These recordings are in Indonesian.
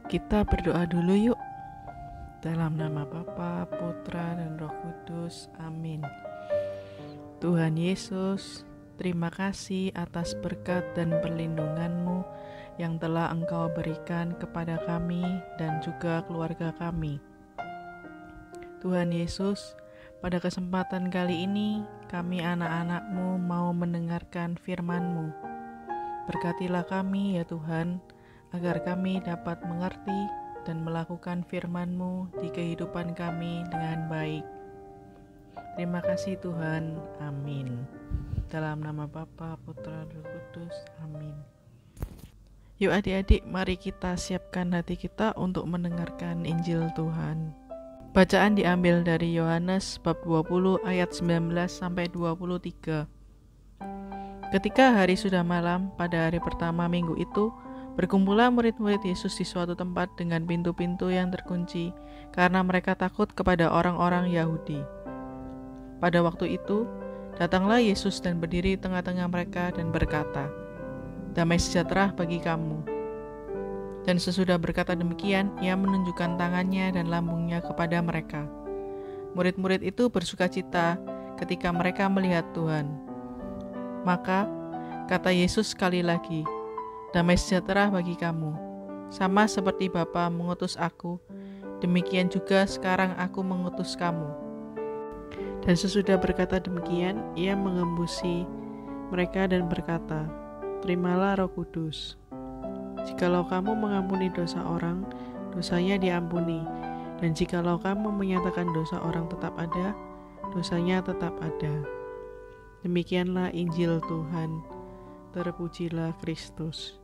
Kita berdoa dulu yuk. Dalam nama Bapa, Putra, dan Roh Kudus. Amin. Tuhan Yesus, terima kasih atas berkat dan perlindungan-Mu yang telah Engkau berikan kepada kami dan juga keluarga kami. Tuhan Yesus, pada kesempatan kali ini, kami anak-anak-Mu mau mendengarkan firman-Mu. Berkatilah kami ya Tuhan, agar kami dapat mengerti dan melakukan firman-Mu di kehidupan kami dengan baik. Terima kasih Tuhan, amin. Dalam nama Bapa, Putra, dan Roh Kudus, amin. Yuk adik-adik, mari kita siapkan hati kita untuk mendengarkan Injil Tuhan. Bacaan diambil dari Yohanes bab 20 ayat 19 sampai 23. Ketika hari sudah malam, pada hari pertama minggu itu, berkumpullah murid-murid Yesus di suatu tempat dengan pintu-pintu yang terkunci, karena mereka takut kepada orang-orang Yahudi. Pada waktu itu, datanglah Yesus dan berdiri di tengah-tengah mereka dan berkata, "Damai sejahtera bagi kamu." Dan sesudah berkata demikian, ia menunjukkan tangannya dan lambungnya kepada mereka. Murid-murid itu bersukacita ketika mereka melihat Tuhan. Maka, kata Yesus sekali lagi, "Damai sejahtera bagi kamu. Sama seperti Bapa mengutus aku, demikian juga sekarang aku mengutus kamu." Dan sesudah berkata demikian, ia mengembusi mereka dan berkata, "Terimalah Roh Kudus. Jikalau kamu mengampuni dosa orang, dosanya diampuni. Dan jikalau kamu menyatakan dosa orang tetap ada, dosanya tetap ada." Demikianlah Injil Tuhan. Terpujilah Kristus.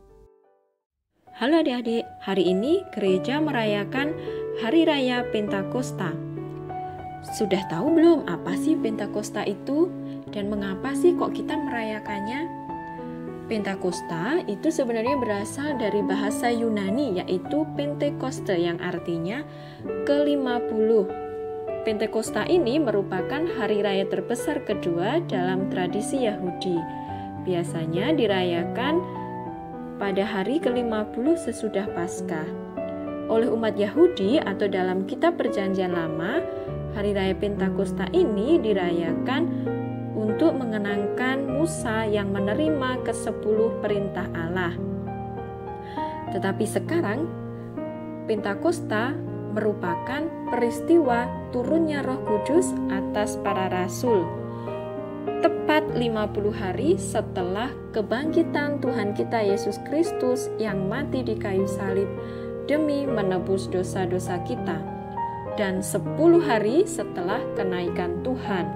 Halo adik-adik, hari ini gereja merayakan Hari Raya Pentakosta. Sudah tahu belum apa sih Pentakosta itu dan mengapa sih kok kita merayakannya? Pentakosta itu sebenarnya berasal dari bahasa Yunani yaitu Pentekoste yang artinya ke-50. Pentakosta ini merupakan hari raya terbesar kedua dalam tradisi Yahudi. Biasanya dirayakan pada hari ke-50 sesudah Paskah. Oleh umat Yahudi atau dalam kitab Perjanjian Lama, Hari Raya Pentakosta ini dirayakan untuk mengenangkan Musa yang menerima ke-10 perintah Allah. Tetapi sekarang, Pentakosta merupakan peristiwa turunnya Roh Kudus atas para rasul. Tepat 50 hari setelah kebangkitan Tuhan kita Yesus Kristus yang mati di kayu salib demi menebus dosa-dosa kita, dan 10 hari setelah kenaikan Tuhan.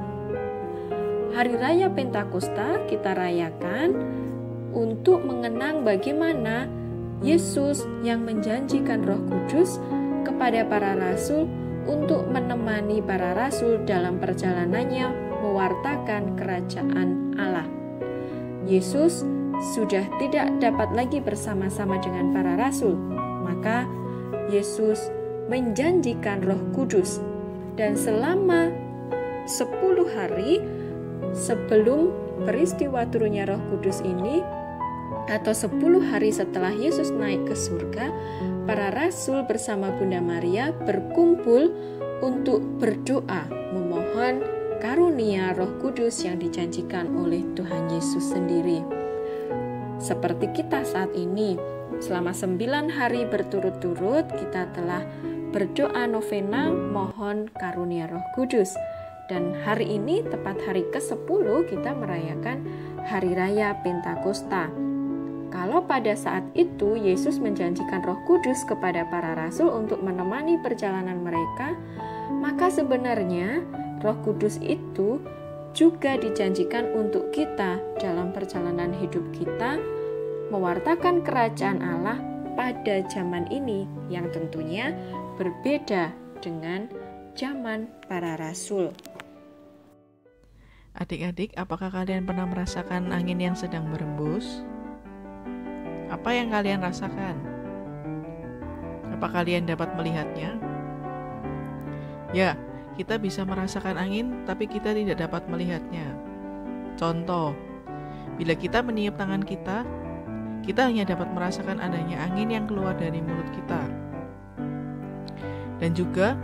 Hari Raya Pentakosta kita rayakan untuk mengenang bagaimana Yesus yang menjanjikan Roh Kudus kepada para rasul untuk menemani para rasul dalam perjalanannya mewartakan kerajaan Allah. Yesus sudah tidak dapat lagi bersama-sama dengan para rasul, maka Yesus menjanjikan Roh Kudus, dan selama 10 hari sebelum peristiwa turunnya Roh Kudus ini, atau 10 hari setelah Yesus naik ke surga, para rasul bersama Bunda Maria berkumpul untuk berdoa memohon karunia Roh Kudus yang dijanjikan oleh Tuhan Yesus sendiri. Seperti kita saat ini, selama 9 hari berturut-turut kita telah berdoa novena mohon karunia Roh Kudus. Dan hari ini tepat hari ke-10 kita merayakan Hari Raya Pentakosta. Kalau pada saat itu Yesus menjanjikan Roh Kudus kepada para rasul untuk menemani perjalanan mereka, maka sebenarnya Roh Kudus itu juga dijanjikan untuk kita dalam perjalanan hidup kita mewartakan kerajaan Allah pada zaman ini yang tentunya berbeda dengan zaman para rasul. Adik-adik, apakah kalian pernah merasakan angin yang sedang berembus? Apa yang kalian rasakan? Apa kalian dapat melihatnya? Ya, kita bisa merasakan angin, tapi kita tidak dapat melihatnya. Contoh, bila kita meniup tangan kita hanya dapat merasakan adanya angin yang keluar dari mulut kita. Dan juga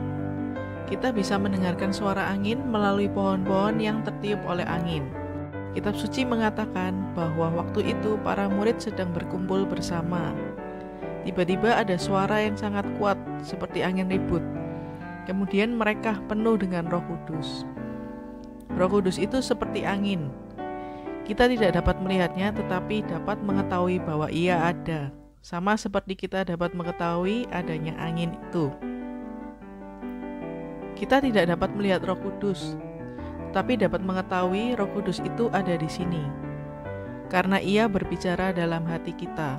kita bisa mendengarkan suara angin melalui pohon-pohon yang tertiup oleh angin. Kitab suci mengatakan bahwa waktu itu para murid sedang berkumpul bersama. Tiba-tiba ada suara yang sangat kuat seperti angin ribut. Kemudian mereka penuh dengan Roh Kudus. Roh Kudus itu seperti angin. Kita tidak dapat melihatnya tetapi dapat mengetahui bahwa ia ada. Sama seperti kita dapat mengetahui adanya angin itu. Kita tidak dapat melihat Roh Kudus, tetapi dapat mengetahui Roh Kudus itu ada di sini, karena ia berbicara dalam hati kita.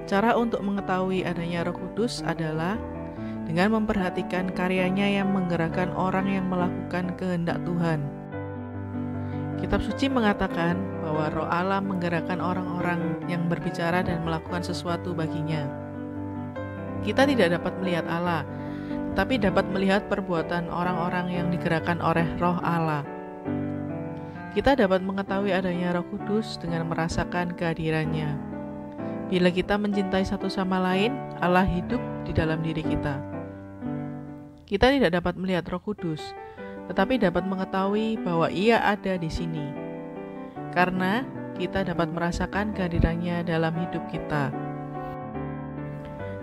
Cara untuk mengetahui adanya Roh Kudus adalah dengan memperhatikan karyanya yang menggerakkan orang yang melakukan kehendak Tuhan. Kitab suci mengatakan bahwa Roh Allah menggerakkan orang-orang yang berbicara dan melakukan sesuatu baginya. Kita tidak dapat melihat Allah, tapi dapat melihat perbuatan orang-orang yang digerakkan oleh Roh Allah. Kita dapat mengetahui adanya Roh Kudus dengan merasakan kehadirannya. Bila kita mencintai satu sama lain, Allah hidup di dalam diri kita. Kita tidak dapat melihat Roh Kudus, tetapi dapat mengetahui bahwa Ia ada di sini. Karena kita dapat merasakan kehadirannya dalam hidup kita.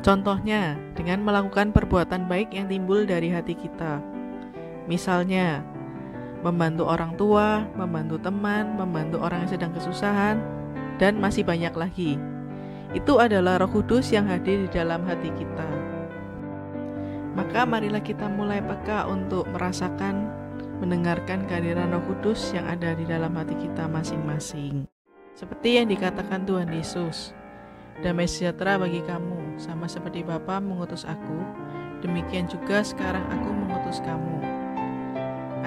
Contohnya, dengan melakukan perbuatan baik yang timbul dari hati kita. Misalnya, membantu orang tua, membantu teman, membantu orang yang sedang kesusahan, dan masih banyak lagi. Itu adalah Roh Kudus yang hadir di dalam hati kita. Maka marilah kita mulai peka untuk merasakan, mendengarkan kehadiran Roh Kudus yang ada di dalam hati kita masing-masing. Seperti yang dikatakan Tuhan Yesus, damai sejahtera bagi kamu, sama seperti Bapa mengutus aku, demikian juga sekarang aku mengutus kamu.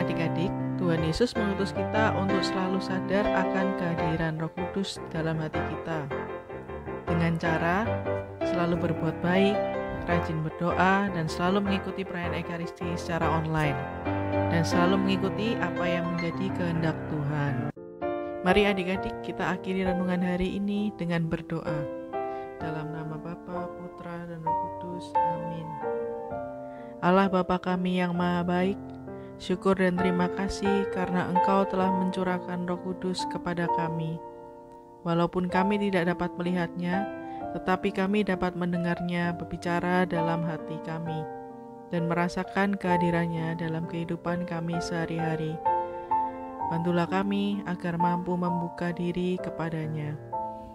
Adik-adik, Tuhan Yesus mengutus kita untuk selalu sadar akan kehadiran Roh Kudus dalam hati kita. Dengan cara selalu berbuat baik, rajin berdoa, dan selalu mengikuti perayaan Ekaristi secara online. Dan selalu mengikuti apa yang menjadi kehendak Tuhan. Mari adik-adik kita akhiri renungan hari ini dengan berdoa. Dalam nama Bapa, Putra, dan Roh Kudus. Amin. Allah Bapa kami yang maha baik, syukur dan terima kasih karena Engkau telah mencurahkan Roh Kudus kepada kami. Walaupun kami tidak dapat melihatnya, tetapi kami dapat mendengarnya berbicara dalam hati kami dan merasakan kehadirannya dalam kehidupan kami sehari-hari. Bantulah kami agar mampu membuka diri kepadanya.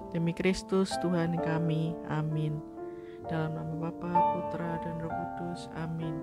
Demi Kristus Tuhan kami, amin. Dalam nama Bapa, Putra, dan Roh Kudus, amin.